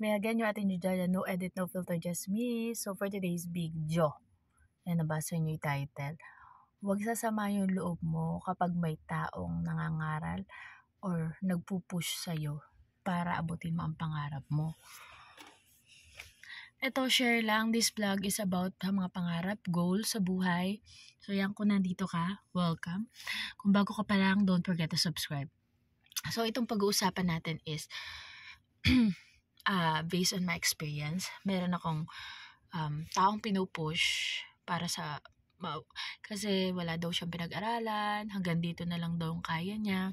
me again, yung ating Julia, no edit, no filter, just me. So for today's video, yan, nabasa niyo yung title. Huwag sasama yung loob mo kapag may taong nangangaral or nagpupush sa'yo para abutin mo ang pangarap mo. Ito, share lang. This vlog is about mga pangarap, goals sa buhay. So yan, kung nandito ka, welcome. Kung bago ka pa lang, don't forget to subscribe. So itong pag-uusapan natin is based on my experience. Meron akong taong pinupush para sa kasi wala daw siyang pinag-aralan, hanggang dito na lang daw ang kaya niya.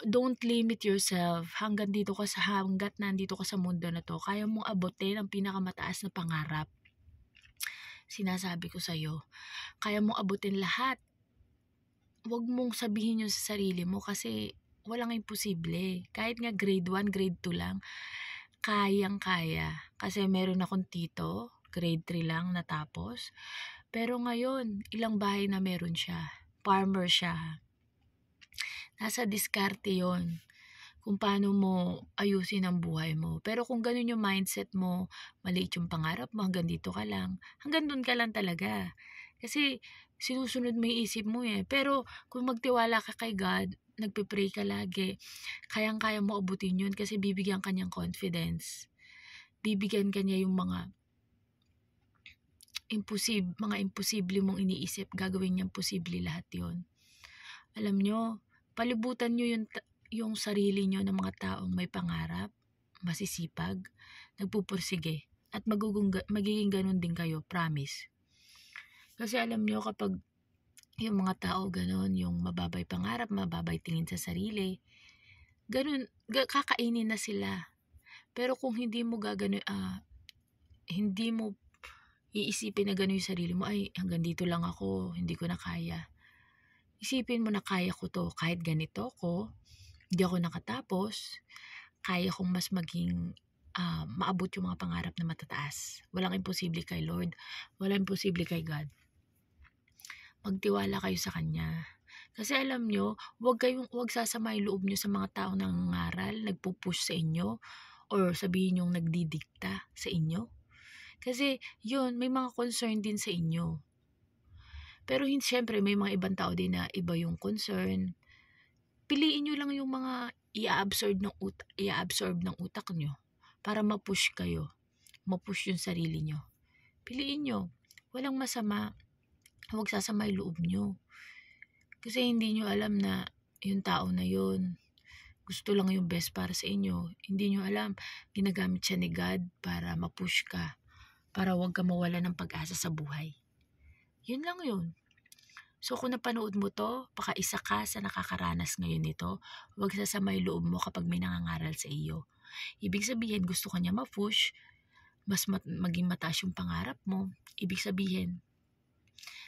Don't limit yourself. Hanggang dito ka hanggat nandito ka sa mundo na to, kaya mong abutin ang pinakamataas na pangarap. Sinasabi ko sa'yo, kaya mong abutin lahat. Huwag mong sabihin yun sa sarili mo kasi walang imposible. Kahit nga grade 1, grade 2 lang, kayang-kaya. Kasi meron akong tito, grade 3 lang natapos. Pero ngayon, ilang bahay na meron siya. Farmer siya. Nasa diskarte yon kung paano mo ayusin ang buhay mo. Pero kung ganun yung mindset mo, maliit yung pangarap mo, hanggang dito ka lang. Hanggang dun ka lang talaga. Kasi sinusunod mo yung isip mo eh. Pero kung magtiwala ka kay God, nagpe-pray ka lagi, kayang-kaya mo abutin yun kasi bibigyan ka niyang confidence. Bibigyan ka niya yung mga imposible mong iniisip, gagawin niyang posible lahat yon. Alam nyo, palibutan nyo yung sarili nyo ng mga taong may pangarap, masisipag, nagpupursige, at magiging ganun din kayo, promise. Kasi alam nyo, kapag yung mga tao ganun, yung mababay pangarap, mababay tingin sa sarili, ganun, kakainin na sila. Pero kung hindi mo hindi mo iisipin na ganun yung sarili mo, ay hanggang dito lang ako, hindi ko na kaya. Isipin mo na kaya ko to, kahit ganito ko, hindi ako nakatapos, kaya kong mas maging maabot yung mga pangarap na matataas. Walang imposible kay Lord, walang imposible kay God. Magtiwala kayo sa Kanya. Kasi alam nyo, huwag sasama yung loob nyo sa mga taong nangangaral, nagpupush sa inyo, or sabihin yung nagdidikta sa inyo. Kasi yun, may mga concern din sa inyo. Pero siyempre, may mga ibang tao din na iba yung concern. Piliin nyo lang yung mga i-absorb ng utak nyo para ma-push kayo. Ma-push yung sarili nyo. Piliin nyo. Walang masama. Huwag sasama yung loob nyo. Kasi hindi nyo alam na yung tao na yun, gusto lang yung best para sa inyo. Hindi nyo alam, ginagamit siya ni God para ma-push ka. Para huwag ka mawala ng pag-asa sa buhay. Yun lang yun. So kung napanood mo to, baka isa ka sa nakakaranas ngayon nito, huwag sasama yung loob mo kapag may nangangaral sa iyo. Ibig sabihin, gusto ka niya ma-push, mas maging mataas yung pangarap mo. Ibig sabihin,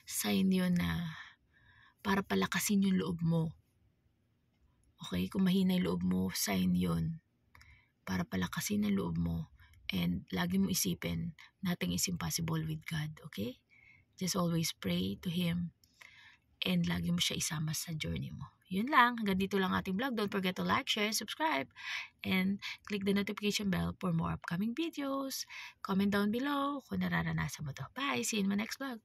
sign yun na para palakasin yung loob mo. Okay? Kung mahina yung loob mo, sign yun para palakasin ang loob mo. And lagi mo isipin, nothing is impossible with God. Okay? Just always pray to Him. And lagi mo siya isama sa journey mo. Yun lang. Hanggang dito lang ating vlog. Don't forget to like, share, subscribe. And click the notification bell for more upcoming videos. Comment down below kung nararanasan mo to. Bye! See you in my next vlog.